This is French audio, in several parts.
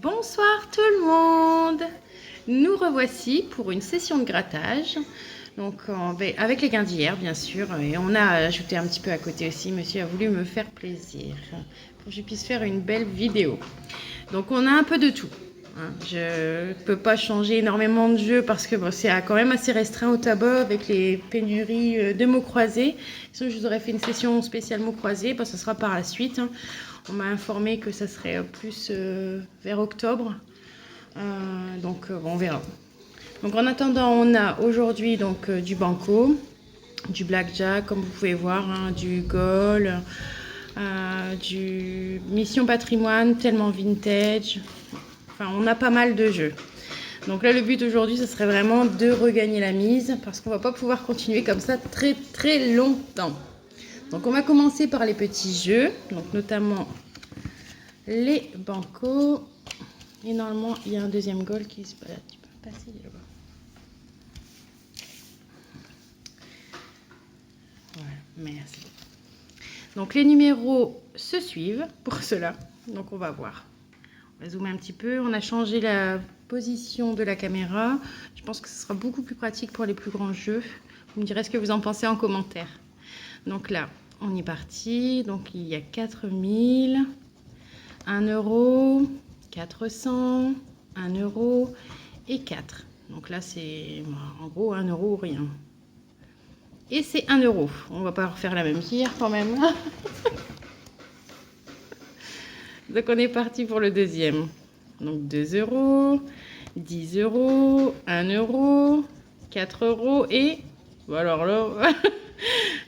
Bonsoir tout le monde. Nous revoici pour une session de grattage. Donc avec les gains d'hier bien sûr, et on a ajouté un petit peu à côté aussi. Monsieur a voulu me faire plaisir pour que je puisse faire une belle vidéo. Donc on a un peu de tout. Je ne peux pas changer énormément de jeux parce que bon, c'est quand même assez restreint au tabac avec les pénuries de mots croisés. Sinon je vous aurais fait une session spéciale mots croisés, ce sera par la suite. On m'a informé que ça serait plus vers octobre. Donc on verra. Donc en attendant, on a aujourd'hui du banco, du blackjack comme vous pouvez voir, du goal, du mission patrimoine, tellement vintage. Enfin, on a pas mal de jeux. Donc là, le but aujourd'hui, ce serait vraiment de regagner la mise parce qu'on va pas pouvoir continuer comme ça très très longtemps. Donc on va commencer par les petits jeux, donc notamment les bancos. Et normalement, il y a un deuxième goal qui se balade. Tu peux passer là-bas. Voilà, merci. Donc les numéros se suivent pour cela. Donc on va voir. On va zoomer un petit peu. On a changé la position de la caméra. Je pense que ce sera beaucoup plus pratique pour les plus grands jeux. Vous me direz ce que vous en pensez en commentaire. Donc là, on est parti. Donc il y a 4000, 1 euro, 400, 1 euro et 4. Donc là, c'est en gros 1 euro ou rien. Et c'est 1 euro. On va pas refaire la même qu'hier quand même. Donc on est parti pour le deuxième. Donc 2 euros, 10 euros, 1 euro, 4 euros et... Bon alors là,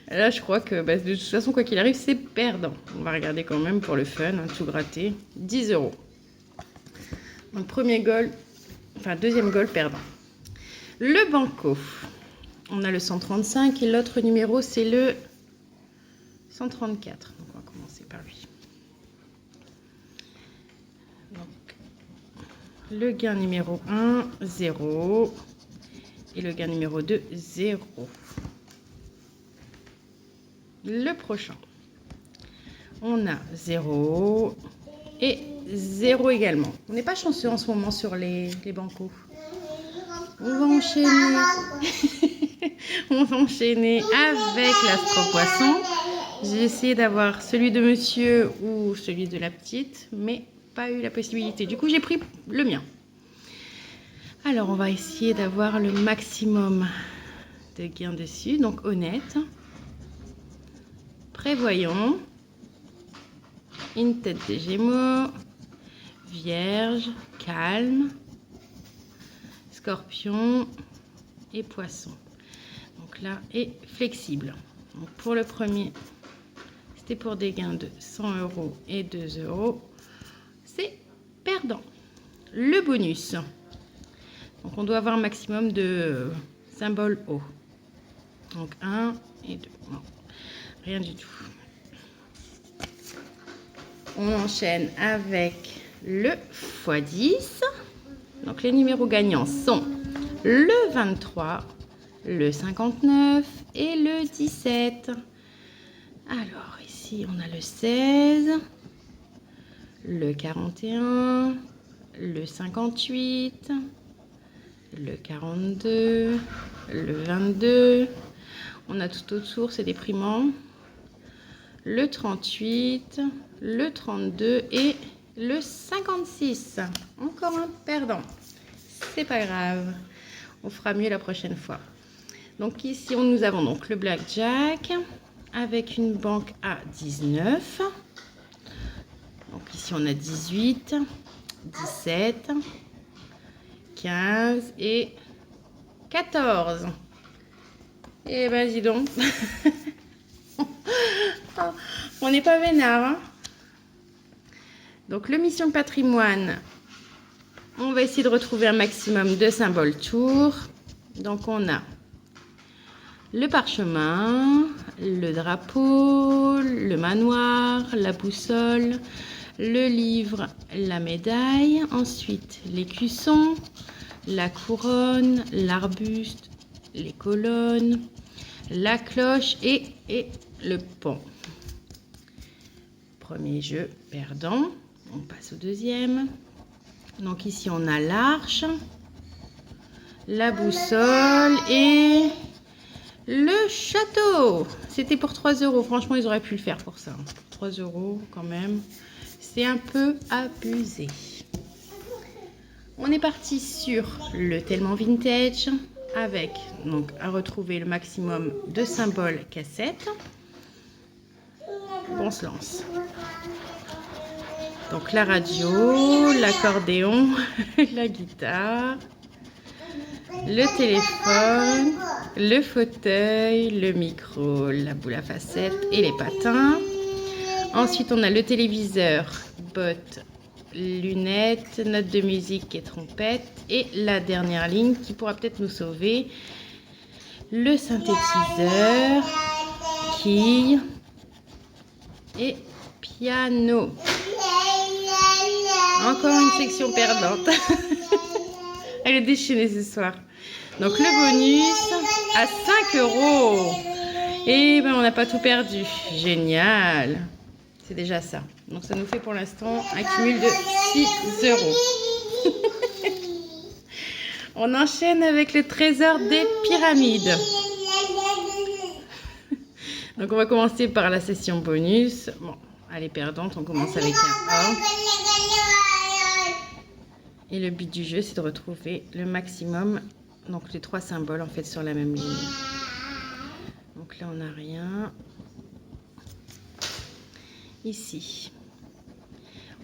là je crois que de toute façon quoi qu'il arrive c'est perdant. On va regarder quand même pour le fun, tout gratter. 10 euros. Donc premier goal, enfin deuxième goal perdant. Le banco. On a le 135 et l'autre numéro c'est le 134. Donc on va commencer par lui. Donc, le gain numéro 1, 0. Et le gain numéro 2, 0. Le prochain. On a 0 et 0 également. On n'est pas chanceux en ce moment sur les bancos. On va enchaîner. On va enchaîner avec l'astro-poisson. J'ai essayé d'avoir celui de monsieur ou celui de la petite, mais pas eu la possibilité. Du coup, j'ai pris le mien. Alors, on va essayer d'avoir le maximum de gains dessus. Donc, honnête, prévoyant, une tête de gémeaux, vierge, calme, scorpion et poisson. Donc là, et flexible. Donc, pour le premier, c'était pour des gains de 100 euros et 2 euros. C'est perdant. Le bonus. Donc, on doit avoir un maximum de symboles hauts. Donc, 1 et 2. Non, rien du tout. On enchaîne avec le x10. Donc, les numéros gagnants sont le 23, le 59 et le 17. Alors, ici, on a le 16, le 41, le 58, le 42, le 22, on a tout autour, c'est déprimant, le 38, le 32 et le 56. Encore un perdant, c'est pas grave, on fera mieux la prochaine fois. Donc ici, nous avons donc le blackjack avec une banque à 19. Donc ici, on a 18, 17... 15 et 14. Et ben dis donc. On n'est pas vénard. Hein. Donc le mission patrimoine. On va essayer de retrouver un maximum de symboles tour. Donc on a le parchemin, le drapeau, le manoir, la boussole, le livre, la médaille, ensuite l'écusson, la couronne, l'arbuste, les colonnes, la cloche et le pont. Premier jeu perdant, on passe au deuxième. Donc ici, on a l'arche, la boussole et le château. C'était pour 3 €. Franchement, ils auraient pu le faire pour ça. 3 € quand même. C'est un peu abusé. On est parti sur le Tellement Vintage avec, donc, à retrouver le maximum de symboles cassettes. On se lance. Donc la radio, l'accordéon, la guitare, le téléphone, le fauteuil, le micro, la boule à facettes et les patins. Ensuite, on a le téléviseur, bottes, lunettes, notes de musique et trompette. Et la dernière ligne qui pourra peut-être nous sauver, le synthétiseur, quille et piano. Encore une section perdante. Elle est déchaînée ce soir. Donc le bonus à 5 €. Et ben on n'a pas tout perdu. Génial. C'est déjà ça. Donc ça nous fait pour l'instant un cumul de 6 €. On enchaîne avec le trésor des pyramides. Donc on va commencer par la session bonus. Bon, elle est perdante, on commence avec un A. Et le but du jeu, c'est de retrouver le maximum, donc les 3 symboles en fait sur la même ligne. Donc là, on n'a rien. Ici,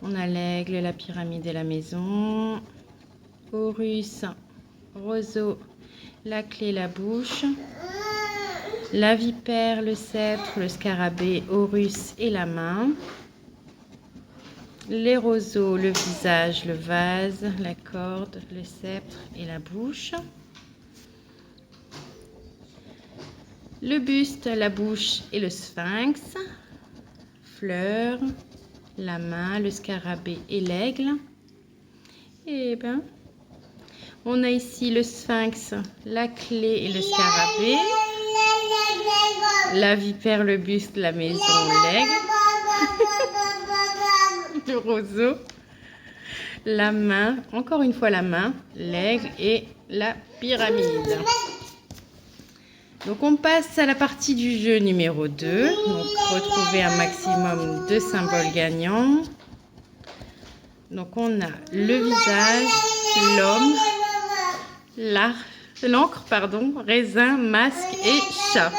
on a l'aigle, la pyramide et la maison. Horus, roseau, la clé, la bouche. La vipère, le sceptre, le scarabée, Horus et la main. Les roseaux, le visage, le vase, la corde, le sceptre et la bouche. Le buste, la bouche et le sphinx. Fleurs, la main, le scarabée et l'aigle. Et ben, on a ici le sphinx, la clé et le scarabée. La vipère, le buste, la maison, l'aigle. Le roseau, la main, encore une fois la main, l'aigle et la pyramide. Donc on passe à la partie du jeu numéro 2. Donc retrouver un maximum de symboles gagnants. Donc on a le visage, l'homme, l'encre, raisin, masque et chat.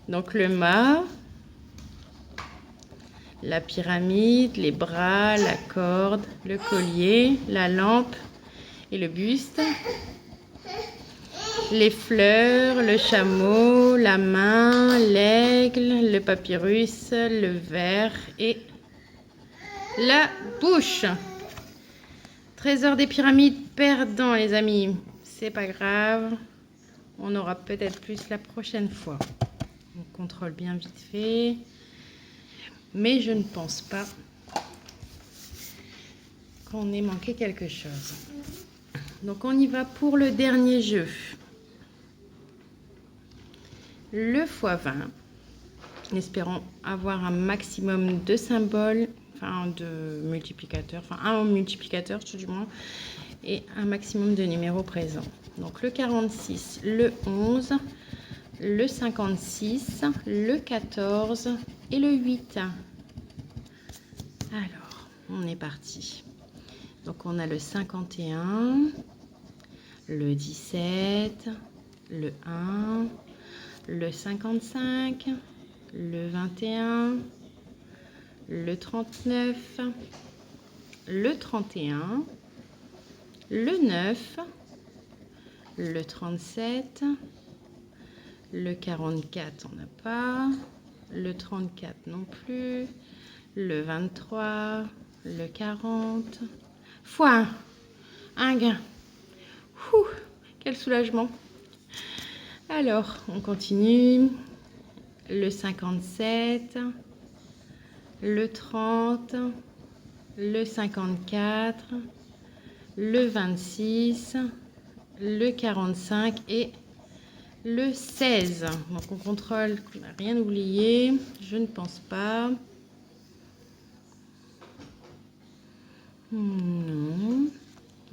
Donc le mât, la pyramide, les bras, la corde, le collier, la lampe et le buste. Les fleurs, le chameau, la main, l'aigle, le papyrus, le verre et la bouche. Trésor des pyramides perdant, les amis. C'est pas grave. On aura peut-être plus la prochaine fois. On contrôle bien vite fait. Mais je ne pense pas qu'on ait manqué quelque chose. Donc on y va pour le dernier jeu. Le x20. Espérons avoir un maximum de symboles, enfin de multiplicateurs, enfin un multiplicateur tout du moins, et un maximum de numéros présents. Donc le 46, le 11, le 56, le 14 et le 8. Alors, on est parti. Donc on a le 51, le 17, le 1, le 55, le 21, le 39, le 31, le 9, le 37, le 44, on n'a pas, le 34 non plus, le 23, le 40, fois un gain. Ouh, quel soulagement. Alors, on continue. Le 57, le 30, le 54, le 26, le 45 et le 16. Donc on contrôle qu'on n'a rien oublié. Je ne pense pas. Non.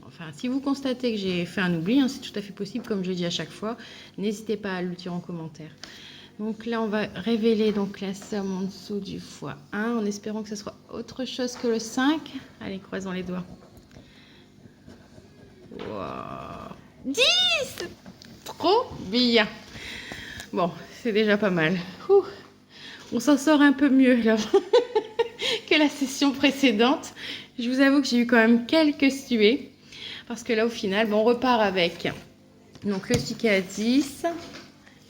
Enfin, si vous constatez que j'ai fait un oubli, hein, c'est tout à fait possible, comme je dis à chaque fois. N'hésitez pas à le dire en commentaire. Donc là, on va révéler donc la somme en dessous du x1 en espérant que ce soit autre chose que le 5. Allez, croisons les doigts. Wow. 10! Trop bien. Bon, c'est déjà pas mal. Ouh. On s'en sort un peu mieux là que la session précédente. Je vous avoue que j'ai eu quand même quelques suées. Parce que là, au final, bon, on repart avec donc, le ticket à 10,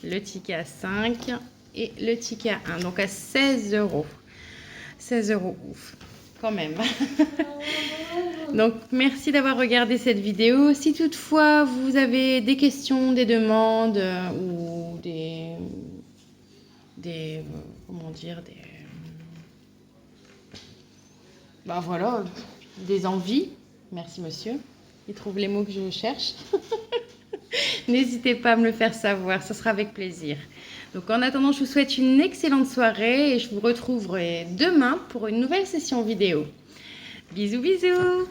le ticket à 5 et le ticket à 1. Donc à 16 €. 16 €, ouf, quand même. Donc, merci d'avoir regardé cette vidéo. Si toutefois, vous avez des questions, des demandes ou comment dire, ben voilà, des envies. Merci, monsieur. Il trouve les mots que je cherche. N'hésitez pas à me le faire savoir, ce sera avec plaisir. Donc en attendant, je vous souhaite une excellente soirée et je vous retrouverai demain pour une nouvelle session vidéo. Bisous, bisous!